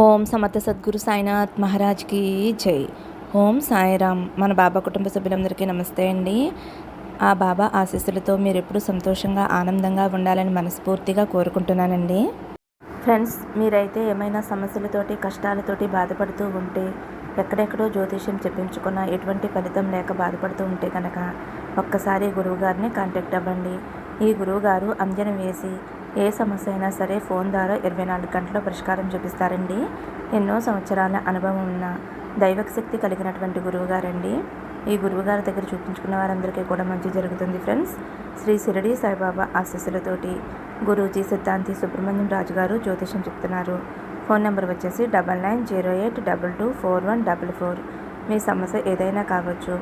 ఓం సమర్థ సద్గురు సాయినాథ్ మహారాజ్కి జై. ఓం సాయిరామ్. మన బాబా కుటుంబ సభ్యులందరికీ నమస్తే అండి. ఆ బాబా ఆశీస్సులతో మీరు ఎప్పుడు సంతోషంగా ఆనందంగా ఉండాలని మనస్ఫూర్తిగా కోరుకుంటున్నానండి. ఫ్రెండ్స్, మీరైతే ఏమైనా సమస్యలతోటి కష్టాలతోటి బాధపడుతూ ఉంటే, ఎక్కడెక్కడో జ్యోతిష్యం చెప్పించుకున్న ఎటువంటి ఫలితం లేక బాధపడుతూ ఉంటే కనుక ఒక్కసారి గురువుగారిని కాంటాక్ట్ అవ్వండి. ఈ గురువుగారు అంజనం వేసి ఏ సమస్య అయినా సరే ఫోన్ ద్వారా 24 గంటల్లో పరిష్కారం చూపిస్తారండి. ఎన్నో సంవత్సరాల అనుభవం ఉన్న దైవక శక్తి కలిగినటువంటి గురువుగారండి. ఈ గురువుగారి దగ్గర చూపించుకున్న వారందరికీ కూడా మంచి జరుగుతుంది ఫ్రెండ్స్. శ్రీ షిరిడి సాయిబాబా ఆశీస్సులతోటి గురూజీ సిద్ధాంతి సుబ్రహ్మణ్యం రాజు గారు జ్యోతిషం చెప్తున్నారు. ఫోన్ నెంబర్ వచ్చేసి 9908224144. మీ సమస్య ఏదైనా కావచ్చు.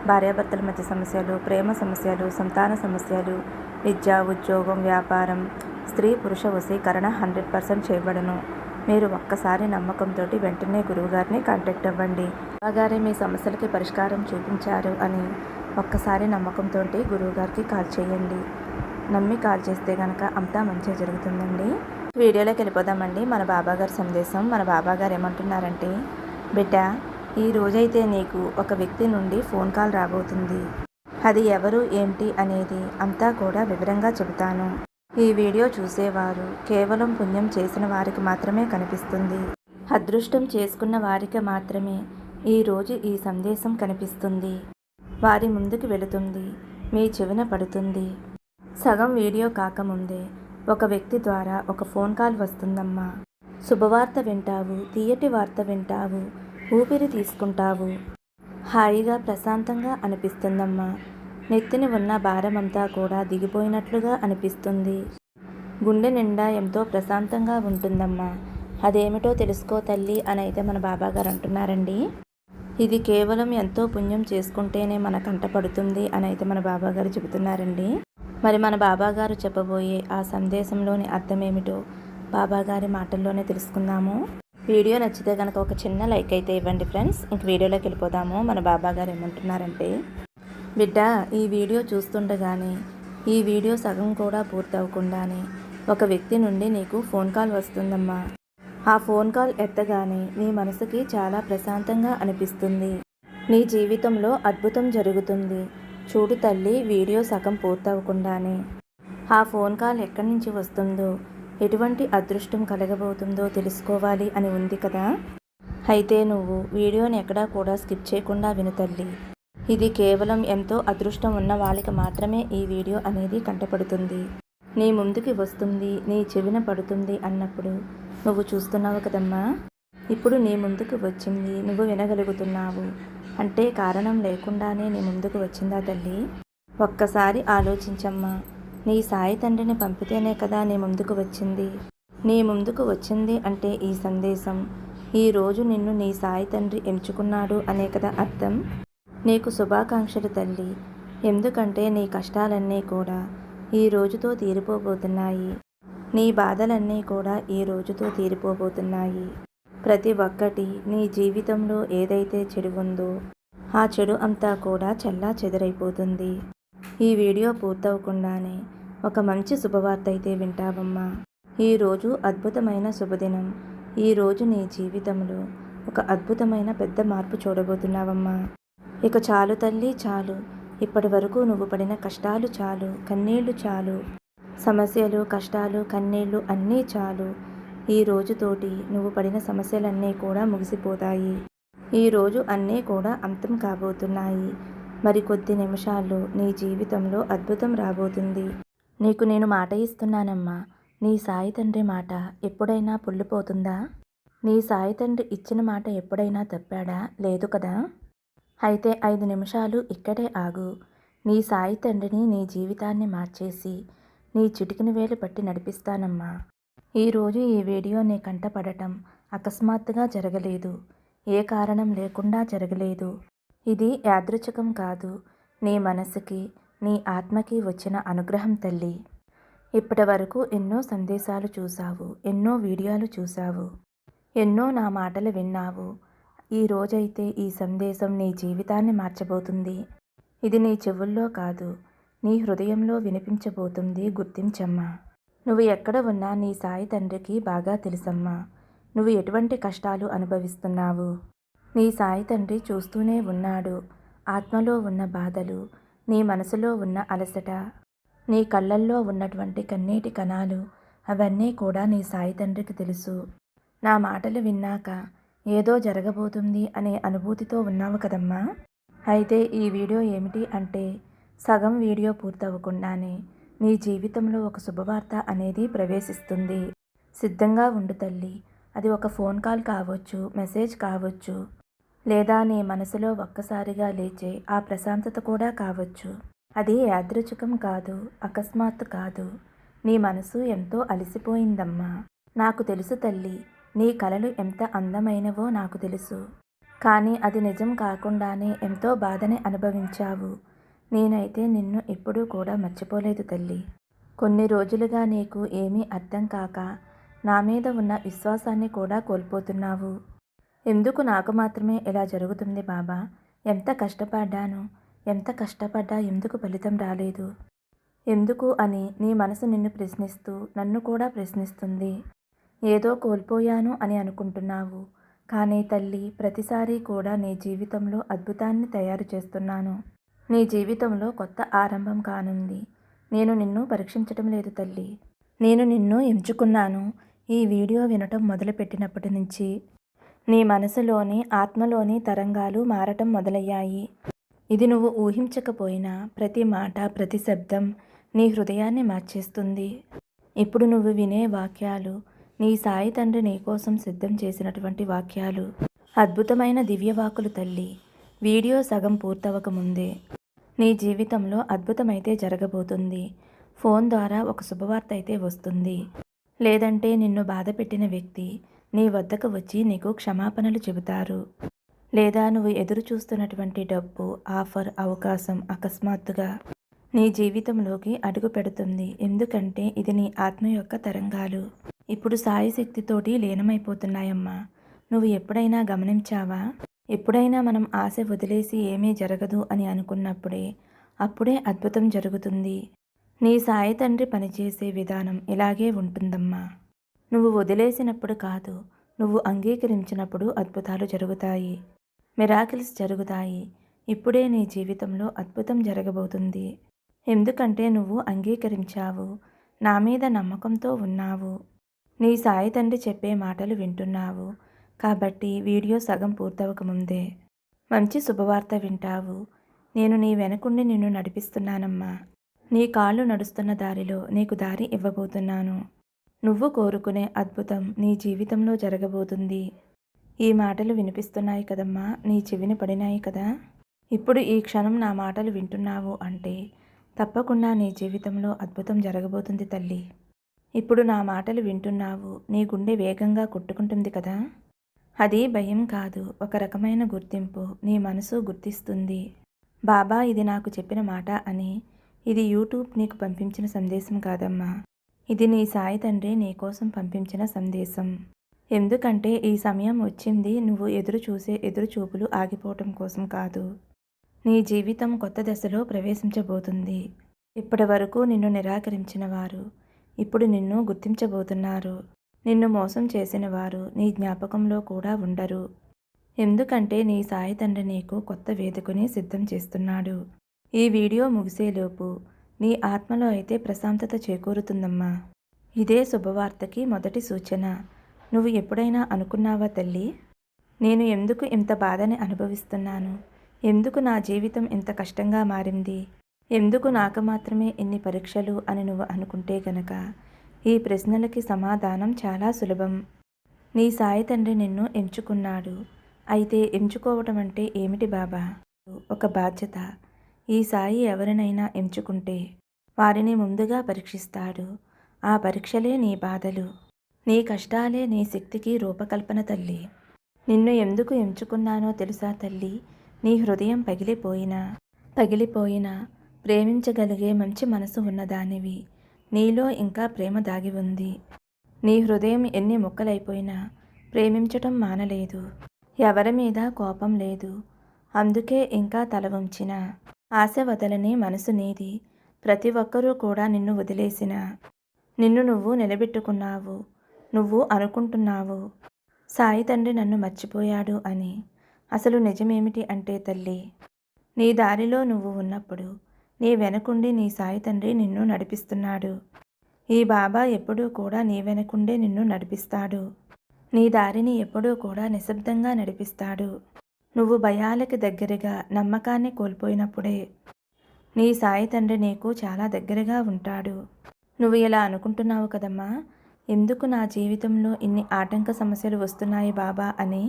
భార్యాభర్తల మధ్య సమస్యలు, ప్రేమ సమస్యలు, సంతాన సమస్యలు, విద్య, ఉద్యోగం, వ్యాపారం, స్త్రీ పురుష వశీకరణ 100% చేయబడను. మీరు ఒక్కసారి నమ్మకంతో వెంటనే గురువుగారిని కాంటాక్ట్ అవ్వండి. బాగారే మీ సమస్యలకి పరిష్కారం చూపించారు అని ఒక్కసారి నమ్మకంతో గురువుగారికి కాల్ చేయండి. నమ్మి కాల్ చేస్తే కనుక అంతా మంచిగా జరుగుతుందండి. వీడియోలోకి వెళ్ళిపోదామండి. మన బాబాగారి సందేశం. మన బాబాగారు ఏమంటున్నారంటే, బిడ్డ, ఈ రోజైతే నీకు ఒక వ్యక్తి నుండి ఫోన్ కాల్ రాబోతుంది. అది ఎవరు ఏంటి అనేది అంతా కూడా వివరంగా చెబుతాను. ఈ వీడియో చూసేవారు కేవలం పుణ్యం చేసిన వారికి మాత్రమే కనిపిస్తుంది. అదృష్టం చేసుకున్న వారికి మాత్రమే ఈరోజు ఈ సందేశం కనిపిస్తుంది. వారి ముందుకు వెళుతుంది, మీ చెవిన పడుతుంది. సగం వీడియో కాకముందే ఒక వ్యక్తి ద్వారా ఒక ఫోన్ కాల్ వస్తుందమ్మా. శుభవార్త వింటావు, తీయటి వార్త వింటావు, ఊపిరి తీసుకుంటావు. హాయిగా ప్రశాంతంగా అనిపిస్తుందమ్మా. నెత్తిని ఉన్న భారమంతా కూడా దిగిపోయినట్లుగా అనిపిస్తుంది. గుండె నిండా ఎంతో ప్రశాంతంగా ఉంటుందమ్మా. అదేమిటో తెలుసుకో తల్లి అని అయితే మన బాబాగారు అంటున్నారండి. ఇది కేవలం ఎంతో పుణ్యం చేసుకుంటేనే మన కంట పడుతుంది అని అయితే మన బాబాగారు చెబుతున్నారండి. మరి మన బాబాగారు చెప్పబోయే ఆ సందేశంలోని అర్థమేమిటో బాబాగారి మాటల్లోనే తెలుసుకుందాము. వీడియో నచ్చితే కనుక ఒక చిన్న లైక్ అయితే ఇవ్వండి ఫ్రెండ్స్. ఇంక వీడియోలోకి వెళ్ళిపోదాము. మన బాబాగారు ఏమంటున్నారంటే, బిడ్డ, ఈ వీడియో చూస్తుండగానే ఈ వీడియో సగం కూడా పూర్తవకుండానే ఒక వ్యక్తి నుండి నీకు ఫోన్ కాల్ వస్తుందమ్మా. ఆ ఫోన్ కాల్ ఎత్తగానే నీ మనసుకి చాలా ప్రశాంతంగా అనిపిస్తుంది. నీ జీవితంలో అద్భుతం జరుగుతుంది. చూడు తల్లి, వీడియో సగం పూర్తవకుండానే ఆ ఫోన్ కాల్ ఎక్కడి నుంచి వస్తుందో, ఎటువంటి అదృష్టం కలగబోతుందో తెలుసుకోవాలి అని ఉంది కదా. అయితే నువ్వు వీడియోని ఎక్కడా కూడా స్కిప్ చేయకుండా విను తల్లి. ఇది కేవలం ఎంతో అదృష్టం ఉన్న వాళ్ళకి మాత్రమే ఈ వీడియో అనేది కంటపడుతుంది. నీ ముందుకి వస్తుంది, నీ చెవిన పడుతుంది అన్నప్పుడు నువ్వు చూస్తున్నావు కదమ్మా. ఇప్పుడు నీ ముందుకు వచ్చింది, నువ్వు వినగలుగుతున్నావు అంటే కారణం లేకుండానే నీ ముందుకు వచ్చిందా తల్లి? ఒక్కసారి ఆలోచించమ్మా. నీ సాయి తండ్రిని పంపితేనే కదా నీ ముందుకు వచ్చింది. నీ ముందుకు వచ్చింది అంటే ఈ సందేశం ఈరోజు నిన్ను నీ సాయి తండ్రి ఎంచుకున్నాడు అనే కదా అర్థం. నీకు శుభాకాంక్షలు తల్లి. ఎందుకంటే నీ కష్టాలన్నీ కూడా ఈ రోజుతో తీరిపోబోతున్నాయి. నీ బాధలన్నీ కూడా ఈ రోజుతో తీరిపోబోతున్నాయి. ప్రతి ఒక్కటి నీ జీవితంలో ఏదైతే చెడు ఉందో ఆ చెడు అంతా కూడా చల్లా చెదరైపోతుంది. ఈ వీడియో పూర్తవకుండానే ఒక మంచి శుభవార్త అయితే వింటావమ్మా. ఈరోజు అద్భుతమైన శుభదినం. ఈరోజు నీ జీవితంలో ఒక అద్భుతమైన పెద్ద మార్పు చూడబోతున్నావమ్మా. ఇక చాలు తల్లి, చాలు. ఇప్పటి వరకు నువ్వు పడిన కష్టాలు చాలు, కన్నీళ్లు చాలు. సమస్యలు, కష్టాలు, కన్నీళ్లు అన్నీ చాలు. ఈ రోజుతోటి నువ్వు పడిన సమస్యలన్నీ కూడా ముగిసిపోతాయి. ఈరోజు అన్నీ కూడా అంతం కాబోతున్నాయి. మరికొద్ది నిమిషాల్లో నీ జీవితంలో అద్భుతం రాబోతుంది. నీకు నేను మాట ఇస్తున్నానమ్మా. నీ సాయి తండ్రి మాట ఎప్పుడైనా పొల్లిపోతుందా? నీ సాయి తండ్రి ఇచ్చిన మాట ఎప్పుడైనా తప్పాడా? లేదు కదా. అయితే 5 నిమిషాలు ఇక్కడే ఆగు. నీ సాయి తండ్రిని, నీ జీవితాన్ని మార్చేసి నీ చిటికిన వేలు పట్టి నడిపిస్తానమ్మా. ఈరోజు ఈ వీడియో నీ కంట పడటం అకస్మాత్తుగా జరగలేదు. ఏ కారణం లేకుండా జరగలేదు. ఇది యాదృచ్ఛికం కాదు. నీ మనసుకి, నీ ఆత్మకి వచ్చిన అనుగ్రహం తల్లి. ఇప్పటి వరకు ఎన్నో సందేశాలు చూసావు, ఎన్నో వీడియోలు చూసావు, ఎన్నో నా మాటలు విన్నావు. ఈ రోజైతే ఈ సందేశం నీ జీవితాన్ని మార్చబోతుంది. ఇది నీ చెవుల్లో కాదు, నీ హృదయంలో వినిపించబోతుంది. గుర్తించమ్మా. నువ్వు ఎక్కడ ఉన్నా నీ సాయి తండ్రికి బాగా తెలుసమ్మా. నువ్వు ఎటువంటి కష్టాలు అనుభవిస్తున్నావు. నీ సాయి తండ్రి చూస్తూనే ఉన్నాడు. ఆత్మలో ఉన్న బాధలు, నీ మనసులో ఉన్న అలసట, నీ కళ్ళల్లో ఉన్నటువంటి కన్నీటి కణాలు అవన్నీ కూడా నీ సాయి తండ్రికి తెలుసు. నా మాటలు విన్నాక ఏదో జరగబోతుంది అనే అనుభూతితో ఉన్నావు కదమ్మా. అయితే ఈ వీడియో ఏమిటి అంటే, సగం వీడియో పూర్తవ్వకుండానే నీ జీవితంలో ఒక శుభవార్త అనేది ప్రవేశిస్తుంది. సిద్ధంగా ఉండు తల్లి. అది ఒక ఫోన్ కాల్ కావచ్చు, మెసేజ్ కావచ్చు, లేదా నీ మనసులో ఒక్కసారిగా లేచే ఆ ప్రశాంతత కూడా కావచ్చు. అది యాదృచ్ఛికం కాదు, అకస్మాత్తు కాదు. నీ మనసు ఎంతో అలసిపోయిందమ్మా. నాకు తెలుసు తల్లి, నీ కలలు ఎంత అందమైనవో నాకు తెలుసు. కానీ అది నిజం కాకుండానే ఎంతో బాధని అనుభవించావు. నేనైతే నిన్ను ఎప్పుడూ కూడా మర్చిపోలేదు తల్లి. కొన్ని రోజులుగా నీకు ఏమీ అర్థం కాక నా మీద ఉన్న విశ్వాసాన్ని కూడా కోల్పోతున్నావు. ఎందుకు నాకు మాత్రమే ఇలా జరుగుతుంది బాబా? ఎంత కష్టపడ్డాను, ఎంత కష్టపడ్డా ఎందుకు ఫలితం రాలేదు? ఎందుకు అని నీ మనసు నిన్ను ప్రశ్నిస్తూ నన్ను కూడా ప్రశ్నిస్తుంది. ఏదో కోల్పోయాను అని అనుకుంటున్నావు. కానీ తల్లి, ప్రతిసారి కూడా నీ జీవితంలో అద్భుతాన్ని తయారు చేస్తున్నాను. నీ జీవితంలో కొత్త ఆరంభం కానుంది. నేను నిన్ను పరీక్షించటం లేదు తల్లి. నేను నిన్ను ఎంచుకున్నాను. ఈ వీడియో వినటం మొదలుపెట్టినప్పటి నుంచి నీ మనసులోని, ఆత్మలోని తరంగాలు మారటం మొదలయ్యాయి. ఇది నువ్వు ఊహించకపోయినా ప్రతి మాట, ప్రతి శబ్దం నీ హృదయాన్ని మార్చేస్తుంది. ఇప్పుడు నువ్వు వినే వాక్యాలు నీ సాయి తండ్రి నీకోసం సిద్ధం చేసినటువంటి వాక్యాలు. అద్భుతమైన దివ్యవాకులు తల్లి. వీడియో సగం పూర్తవక ముందే నీ జీవితంలో అద్భుతమైతే జరగబోతుంది. ఫోన్ ద్వారా ఒక శుభవార్త అయితే వస్తుంది. లేదంటే నిన్ను బాధ పెట్టిన వ్యక్తి నీ వద్దకు వచ్చి నీకు క్షమాపణలు చెబుతారు. లేదా నువ్వు ఎదురు చూస్తున్నటువంటి డబ్బు, ఆఫర్, అవకాశం అకస్మాత్తుగా నీ జీవితంలోకి అడుగు పెడుతుంది. ఎందుకంటే ఇది నీ ఆత్మ యొక్క తరంగాలు. ఇప్పుడు సాయి శక్తితోటి లీనమైపోతున్నాయమ్మా. నువ్వు ఎప్పుడైనా గమనించావా? ఎప్పుడైనా మనం ఆశ వదిలేసి ఏమీ జరగదు అని అనుకున్నప్పుడే అప్పుడే అద్భుతం జరుగుతుంది. నీ సాయి తండ్రి పనిచేసే విధానం ఇలాగే ఉంటుందమ్మా. నువ్వు వదిలేసినప్పుడు కాదు, నువ్వు అంగీకరించినప్పుడు అద్భుతాలు జరుగుతాయి, మిరాకిల్స్ జరుగుతాయి. ఇప్పుడే నీ జీవితంలో అద్భుతం జరగబోతుంది. ఎందుకంటే నువ్వు అంగీకరించావు, నా మీద నమ్మకంతో ఉన్నావు, నీ సాయి తండ్రి చెప్పే మాటలు వింటున్నావు. కాబట్టి వీడియో సగం పూర్తవక ముందే మంచి శుభవార్త వింటావు. నేను నీ వెనకుండి నిన్ను నడిపిస్తున్నానమ్మా. నీ కాళ్ళు నడుస్తున్న దారిలో నీకు దారి ఇవ్వబోతున్నాను. నువ్వు కోరుకునే అద్భుతం నీ జీవితంలో జరగబోతుంది. ఈ మాటలు వినిపిస్తున్నాయి కదమ్మా, నీ చెవిని పడినాయి కదా. ఇప్పుడు ఈ క్షణం నా మాటలు వింటున్నావు అంటే తప్పకుండా నీ జీవితంలో అద్భుతం జరగబోతుంది తల్లి. ఇప్పుడు నా మాటలు వింటున్నావు, నీ గుండె వేగంగా కొట్టుకుంటుంది కదా. అది భయం కాదు, ఒక రకమైన గుర్తింపు. నీ మనసు గుర్తిస్తుంది, బాబా ఇది నాకు చెప్పిన మాట అని. ఇది యూట్యూబ్ నీకు పంపించిన సందేశం కాదమ్మా. ఇది నీ సాయి తండ్రి నీకోసం పంపించిన సందేశం. ఎందుకంటే ఈ సమయం వచ్చింది నువ్వు ఎదురు చూసే ఎదురు చూపులు ఆగిపోవటం కోసం కాదు. నీ జీవితం కొత్త దశలో ప్రవేశించబోతుంది. ఇప్పటి వరకు నిన్ను నిరాకరించిన వారు ఇప్పుడు నిన్ను గుర్తించబోతున్నారు. నిన్ను మోసం చేసిన వారు నీ జ్ఞాపకంలో కూడా ఉండరు. ఎందుకంటే నీ సాయి తండ్రి నీకు కొత్త వేదికని సిద్ధం చేస్తున్నాడు. ఈ వీడియో ముగిసేలోపు నీ ఆత్మలో అయితే ప్రశాంతత చేకూరుతుందమ్మా. ఇదే శుభవార్తకి మొదటి సూచన. నువ్వు ఎప్పుడైనా అనుకున్నావా తల్లి, నేను ఎందుకు ఇంత బాధని అనుభవిస్తున్నాను? ఎందుకు నా జీవితం ఇంత కష్టంగా మారింది? ఎందుకు నాకు మాత్రమే ఇన్ని పరీక్షలు అని నువ్వు అనుకుంటే గనక ఈ ప్రశ్నలకి సమాధానం చాలా సులభం. నీ సాయి తండ్రి నిన్ను ఎంచుకున్నాడు. అయితే ఎంచుకోవటం అంటే ఏమిటి బాబా? ఒక బాధ్యత. ఈ సాయి ఎవరినైనా ఎంచుకుంటే వారిని ముందుగా పరీక్షిస్తాడు. ఆ పరీక్షలే నీ బాధలు, నీ కష్టాలే నీ శక్తికి రూపకల్పన తల్లి. నిన్ను ఎందుకు ఎంచుకున్నానో తెలుసా తల్లి? నీ హృదయం పగిలిపోయినా ప్రేమించగలిగే మంచి మనసు ఉన్నదానివి. నీలో ఇంకా ప్రేమ దాగి ఉంది. నీ హృదయం ఎన్ని ముక్కలైపోయినా ప్రేమించటం మానలేదు. ఎవరి మీద కోపం లేదు. అందుకే ఇంకా తల వంచిన ఆశ వదలని మనసు నీది. ప్రతి ఒక్కరూ కూడా నిన్ను వదిలేసిన నిన్ను నువ్వు నిలబెట్టుకున్నావు. నువ్వు అనుకుంటున్నావు సాయి తండ్రి నన్ను మర్చిపోయాడు అని. అసలు నిజమేమిటి అంటే తల్లి, నీ దారిలో నువ్వు ఉన్నప్పుడు నీ వెనకుండి నీ సాయి తండ్రి నిన్ను నడిపిస్తున్నాడు. ఈ బాబా ఎప్పుడూ కూడా నీ వెనకుండే నిన్ను నడిపిస్తాడు. నీ దారిని ఎప్పుడూ కూడా నిశ్శబ్దంగా నడిపిస్తాడు. నువ్వు భయాలకి దగ్గరగా నమ్మకాన్ని కోల్పోయినప్పుడే నీ సాయి తండ్రి నీకు చాలా దగ్గరగా ఉంటాడు. నువ్వు ఇలా అనుకుంటున్నావు కదమ్మా, ఎందుకు నా జీవితంలో ఇన్ని ఆటంక సమస్యలు వస్తున్నాయి బాబా అని.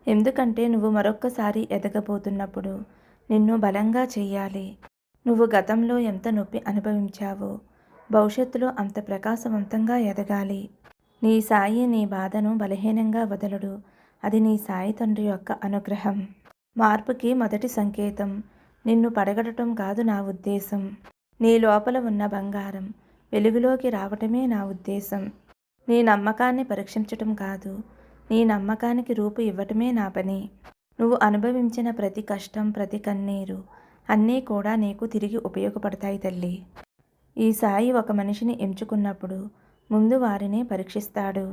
ఎందుకంటే నువ్వు మరొక్కసారి ఎదగబోతున్నప్పుడు నిన్ను బలంగా చెయ్యాలి. నువ్వు గతంలో ఎంత నొప్పి అనుభవించావో భవిష్యత్తులో అంత ప్రకాశవంతంగా ఎదగాలి. నీ సాయి నీ బాధను బలహీనంగా వదలడు. అది నీ సాయి తండ్రి యొక్క అనుగ్రహం. మార్పుకి మొదటి సంకేతం నిన్ను పడగొట్టడం కాదు నా ఉద్దేశం. నీ లోపల ఉన్న బంగారం వెలుగులోకి రావటమే నా ఉద్దేశం. నీ నమ్మకాన్ని పరీక్షించటం కాదు, నీ నమ్మకానికి రూపు ఇవ్వటమే నా పని. నువ్వు అనుభవించిన ప్రతి కష్టం, ప్రతి కన్నీరు అన్నీ కూడా నీకు తిరిగి ఉపయోగపడతాయి తల్లి. ఈ సాయి ఒక మనిషిని ఎంచుకున్నప్పుడు ముందు వారిని పరీక్షిస్తాడు.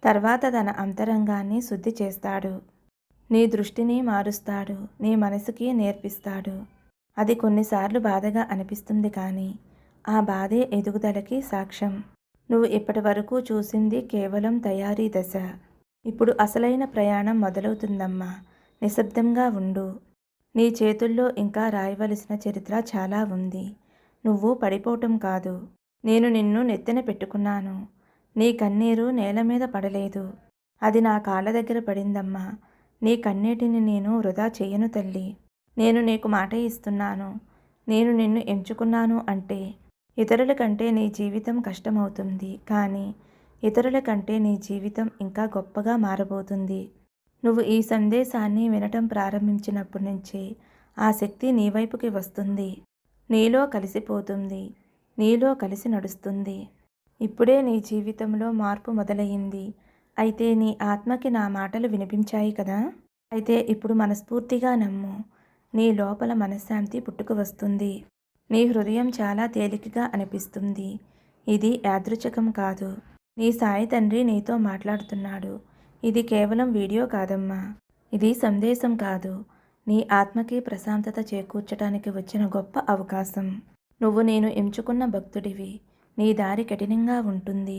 తర్వాత తన అంతరంగాన్ని శుద్ధి చేస్తాడు. నీ దృష్టిని మారుస్తాడు. నీ మనసుకి నేర్పిస్తాడు. అది కొన్నిసార్లు బాధగా అనిపిస్తుంది, కానీ ఆ బాధే ఎదుగుదలకి సాక్ష్యం. నువ్వు ఇప్పటి వరకు చూసింది కేవలం తయారీ దశ. ఇప్పుడు అసలైన ప్రయాణం మొదలవుతుందమ్మా. నిశ్శబ్దంగా ఉండు. నీ చేతుల్లో ఇంకా రాయవలసిన చరిత్ర చాలా ఉంది. నువ్వు పడిపోవటం కాదు. నేను నిన్ను నెత్తిన పెట్టుకున్నాను. నీ కన్నీరు నేల మీద పడలేదు, అది నా కాళ్ళ దగ్గర పడిందమ్మా. నీ కన్నీటిని నేను వృధా చెయ్యను తల్లి. నేను నీకు మాట ఇస్తున్నాను. నేను నిన్ను ఎంచుకున్నాను అంటే ఇతరుల కంటే నీ జీవితం కష్టమవుతుంది, కానీ ఇతరుల కంటే నీ జీవితం ఇంకా గొప్పగా మారబోతుంది. నువ్వు ఈ సందేశాన్ని వినటం ప్రారంభించినప్పటి నుంచే ఆ శక్తి నీ వైపుకి వస్తుంది. నీలో కలిసిపోతుంది. నీలో కలిసి నడుస్తుంది. ఇప్పుడే నీ జీవితంలో మార్పు మొదలయ్యింది. అయితే నీ ఆత్మకి నా మాటలు వినిపించాయి కదా. అయితే ఇప్పుడు మనస్ఫూర్తిగా నమ్ము. నీ లోపల మనశ్శాంతి పుట్టుకు వస్తుంది. నీ హృదయం చాలా తేలికగా అనిపిస్తుంది. ఇది యాదృచ్ఛికం కాదు. నీ సాయి తండ్రి నీతో మాట్లాడుతున్నాడు. ఇది కేవలం వీడియో కాదమ్మా. ఇది సందేశం కాదు. నీ ఆత్మకి ప్రశాంతత చేకూర్చడానికి వచ్చిన గొప్ప అవకాశం. నువ్వు నేను ఎంచుకున్న భక్తుడివి. నీ దారి కఠినంగా ఉంటుంది,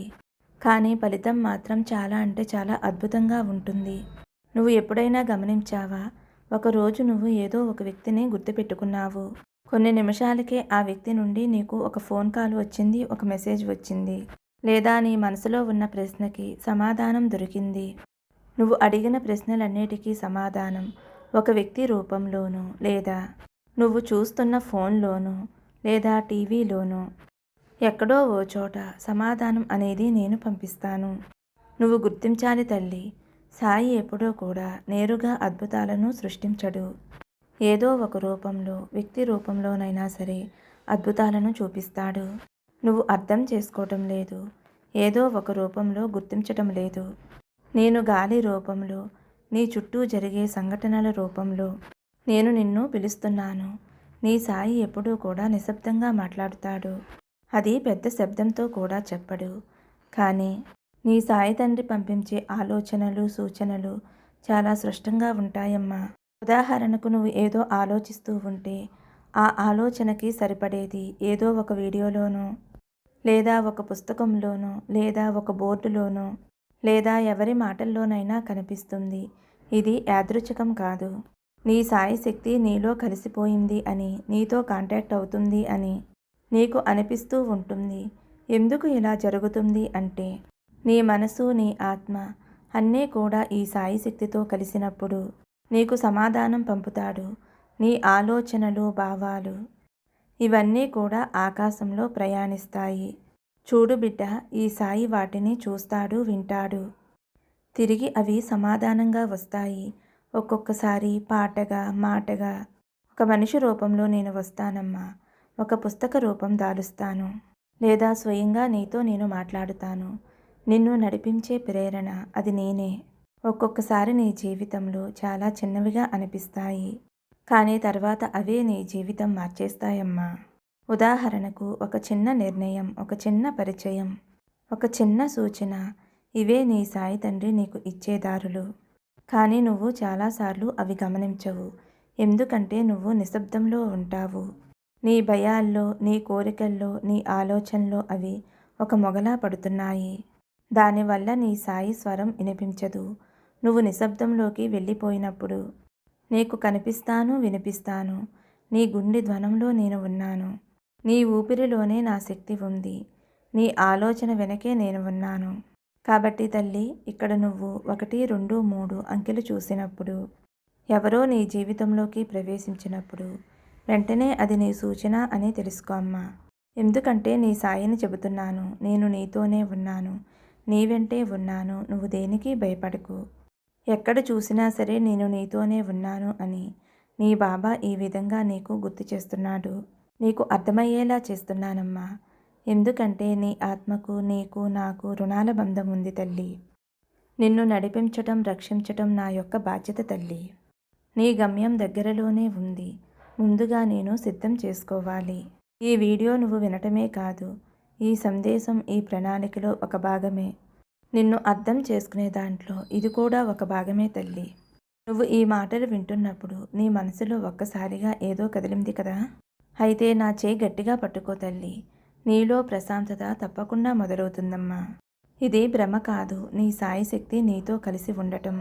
కానీ ఫలితం మాత్రం చాలా అంటే చాలా అద్భుతంగా ఉంటుంది. నువ్వు ఎప్పుడైనా గమనించావా? ఒకరోజు నువ్వు ఏదో ఒక వ్యక్తిని గుర్తుపెట్టుకున్నావు. కొన్ని నిమిషాలకే ఆ వ్యక్తి నుండి నీకు ఒక ఫోన్ కాల్ వచ్చింది, ఒక మెసేజ్ వచ్చింది, లేదా నీ మనసులో ఉన్న ప్రశ్నకి సమాధానం దొరికింది. నువ్వు అడిగిన ప్రశ్నలన్నిటికీ సమాధానం ఒక వ్యక్తి రూపంలోనూ, లేదా నువ్వు చూస్తున్న ఫోన్లోనూ, లేదా టీవీలోనూ ఎక్కడో ఓ చోట సమాధానం అనేది నేను పంపిస్తాను. నువ్వు గుర్తించాలి తల్లి, సాయి ఎప్పుడూ కూడా నేరుగా అద్భుతాలను సృష్టించడు. ఏదో ఒక రూపంలో, వ్యక్తి రూపంలోనైనా సరే అద్భుతాలను చూపిస్తాడు. నువ్వు అర్థం చేసుకోవటం లేదు. ఏదో ఒక రూపంలో గుర్తించటం లేదు. నేను గాలి రూపంలో, నీ చుట్టూ జరిగే సంఘటనల రూపంలో నేను నిన్ను పిలుస్తున్నాను. నీ సాయి ఎప్పుడూ కూడా నిశ్శబ్దంగా మాట్లాడుతాడు. అది పెద్ద శబ్దంతో కూడా చెప్పడు. కానీ నీ సాయి తండ్రి పంపించే ఆలోచనలు, సూచనలు చాలా స్పష్టంగా ఉంటాయమ్మా. ఉదాహరణకు నువ్వు ఏదో ఆలోచిస్తూ ఉంటే ఆ ఆలోచనకి సరిపడేది ఏదో ఒక వీడియోలోనో, లేదా ఒక పుస్తకంలోనో, లేదా ఒక బోర్డులోనో, లేదా ఎవరి మాటల్లోనైనా కనిపిస్తుంది. ఇది యాదృచ్ఛికం కాదు. నీ సాయి శక్తి నీలో కలిసిపోయింది అని, నీతో కాంటాక్ట్ అవుతుంది అని నీకు అనిపిస్తూ ఉంటుంది. ఎందుకు ఇలా జరుగుతుంది అంటే నీ మనసు, నీ ఆత్మ అన్నీ కూడా ఈ సాయి శక్తితో కలిసినప్పుడు నీకు సమాధానం పంపుతాడు. నీ ఆలోచనలు, భావాలు ఇవన్నీ కూడా ఆకాశంలో ప్రయాణిస్తాయి. చూడు బిడ్డ, ఈ సాయి వాటిని చూస్తాడు, వింటాడు. తిరిగి అవి సమాధానంగా వస్తాయి. ఒక్కొక్కసారి పాటగా, మాటగా. ఒక మనిషి రూపంలో నేను వస్తానమ్మా. ఒక పుస్తక రూపం దాలుస్తాను, లేదా స్వయంగా నీతో నేను మాట్లాడుతాను. నిన్ను నడిపించే ప్రేరణ అది నేనే. ఒక్కొక్కసారి నీ జీవితంలో చాలా చిన్నవిగా అనిపిస్తాయి, కానీ తర్వాత అవే నీ జీవితం మార్చేస్తాయమ్మా. ఉదాహరణకు ఒక చిన్న నిర్ణయం, ఒక చిన్న పరిచయం, ఒక చిన్న సూచన ఇవే నీ సాయి తండ్రి నీకు ఇచ్చే దారులు. కానీ నువ్వు చాలాసార్లు అవి గమనించవు. ఎందుకంటే నువ్వు నిశ్శబ్దంలో ఉంటావు. నీ భయాల్లో, నీ కోరికల్లో, నీ ఆలోచనలో అవి ఒక మొగలా పడుతున్నాయి. దానివల్ల నీ సాయి స్వరం వినిపించదు. నువ్వు నిశ్శబ్దంలోకి వెళ్ళిపోయినప్పుడు నీకు కనిపిస్తాను, వినిపిస్తాను. నీ గుండె ధ్వనంలో నేను ఉన్నాను. నీ ఊపిరిలోనే నా శక్తి ఉంది. నీ ఆలోచన వెనకే నేను ఉన్నాను. కాబట్టి తల్లి, ఇక్కడ నువ్వు 1, 2, 3 అంకెలు చూసినప్పుడు, ఎవరో నీ జీవితంలోకి ప్రవేశించినప్పుడు వెంటనే అది నీ సూచన అని తెలుసుకో అమ్మా. ఎందుకంటే నీ సాయిని చెబుతున్నాను. నేను నీతోనే ఉన్నాను. నీ వెంటే ఉన్నాను. నువ్వు దేనికి భయపడకు. ఎక్కడ చూసినా సరే నేను నీతోనే ఉన్నాను అని నీ బాబా ఈ విధంగా నీకు గుర్తు చేస్తున్నాడు. నీకు అర్థమయ్యేలా చేస్తున్నానమ్మా. ఎందుకంటే నీ ఆత్మకు, నీకు, నాకు రుణాల బంధం ఉంది తల్లి. నిన్ను నడిపించటం, రక్షించటం నా యొక్క బాధ్యత తల్లి. నీ గమ్యం దగ్గరలోనే ఉంది. ముందుగా నేను సిద్ధం చేసుకోవాలి. ఈ వీడియో నువ్వు వినటమే కాదు, ఈ సందేశం ఈ ప్రణాళికలో ఒక భాగమే. నిన్ను అర్థం చేసుకునే దాంట్లో ఇది కూడా ఒక భాగమే తల్లి. నువ్వు ఈ మాటలు వింటున్నప్పుడు నీ మనసులో ఒక్కసారిగా ఏదో కదిలింది కదా. అయితే నా చేయి గట్టిగా పట్టుకో తల్లి. నీలో ప్రశాంతత తప్పకుండా మొదలవుతుందమ్మా. ఇది భ్రమ కాదు, నీ సాయి శక్తి నీతో కలిసి ఉండటం.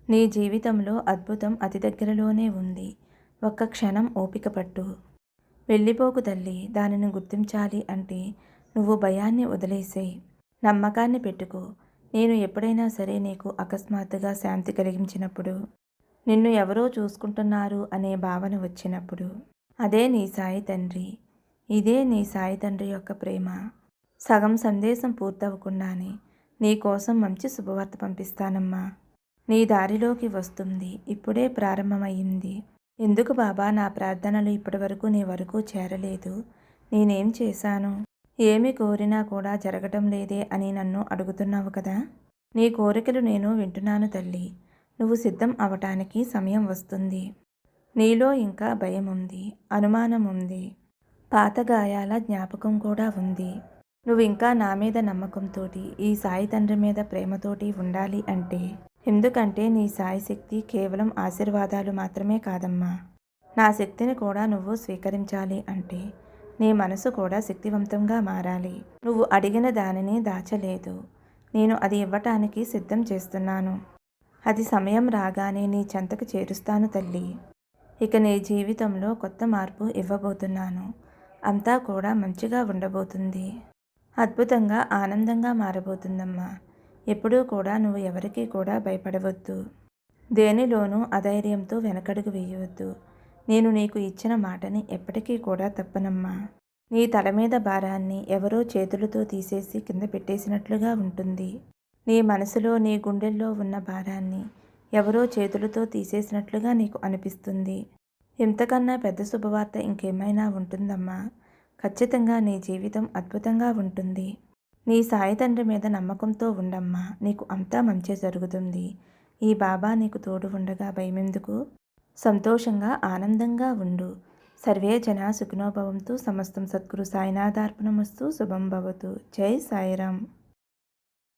నీ జీవితంలో అద్భుతం అతి దగ్గరలోనే ఉంది. ఒక్క క్షణం ఓపిక పట్టు. వెళ్ళిపోకు తల్లి. దానిని గుర్తించాలి అంటే నువ్వు భయాన్ని వదిలేసేయి. నమ్మకాన్ని పెట్టుకో. నేను ఎప్పుడైనా సరే నీకు అకస్మాత్తుగా శాంతి కలిగించినప్పుడు, నిన్ను ఎవరో చూసుకుంటున్నారు అనే భావన వచ్చినప్పుడు, అదే నీ సాయి తండ్రి. ఇదే నీ సాయి తండ్రి యొక్క ప్రేమ. సగం సందేశం పూర్తవకుండానే నీ కోసం మంచి శుభవార్త పంపిస్తానమ్మా. నీ దారిలోకి వస్తుంది. ఇప్పుడే ప్రారంభమయ్యింది. ఎందుకు బాబా నా ప్రార్థనలు ఇప్పటివరకు నీ వరకు చేరలేదు? నేనేం చేశాను? ఏమి కోరినా కూడా జరగటం లేదే అని నన్ను అడుగుతున్నావు కదా. నీ కోరికలు నేను వింటున్నాను తల్లి. నువ్వు సిద్ధం అవటానికి సమయం వస్తుంది. నీలో ఇంకా భయం ఉంది, అనుమానం ఉంది, పాత గాయాల జ్ఞాపకం కూడా ఉంది. నువ్వు ఇంకా నా మీద నమ్మకంతోటి, ఈ సాయి తండ్రి మీద ప్రేమతోటి ఉండాలి అంటే, ఎందుకంటే నీ సాయి శక్తి కేవలం ఆశీర్వాదాలు మాత్రమే కాదమ్మా. నా శక్తిని కూడా నువ్వు స్వీకరించాలి అంటే నీ మనసు కూడా శక్తివంతంగా మారాలి. నువ్వు అడిగిన దానిని దాచలేదు. నేను అది ఇవ్వటానికి సిద్ధం చేస్తున్నాను. అది సమయం రాగానే నీ చెంతకు చేరుస్తాను తల్లి. ఇక నీ జీవితంలో కొత్త మార్పు ఇవ్వబోతున్నాను. అంతా కూడా మంచిగా ఉండబోతుంది. అద్భుతంగా, ఆనందంగా మారబోతుందమ్మా. ఎప్పుడూ కూడా నువ్వు ఎవరికీ కూడా భయపడవద్దు. దేనిలోనూ అధైర్యంతో వెనకడుగు వేయవద్దు. నేను నీకు ఇచ్చిన మాటని ఎప్పటికీ కూడా తప్పనమ్మా. నీ తల మీద భారాన్ని ఎవరో చేతులతో తీసేసి కింద పెట్టేసినట్లుగా ఉంటుంది. నీ మనసులో, నీ గుండెల్లో ఉన్న భారాన్ని ఎవరో చేతులతో తీసేసినట్లుగా నీకు అనిపిస్తుంది. ఇంతకన్నా పెద్ద శుభవార్త ఇంకేమైనా ఉంటుందమ్మా. ఖచ్చితంగా నీ జీవితం అద్భుతంగా ఉంటుంది. నీ సాయి తండ్రి మీద నమ్మకంతో ఉండమ్మా. నీకు అంతా మంచి జరుగుతుంది. ఈ బాబా నీకు తోడు ఉండగా భయమెందుకు? సంతోషంగా, ఆనందంగా ఉండు. సర్వే జనా సుఖినో భవంతు. సమస్తం సద్గురు సాయినాథార్పణమస్తు. శుభం భవతు. జై సాయిరామ్.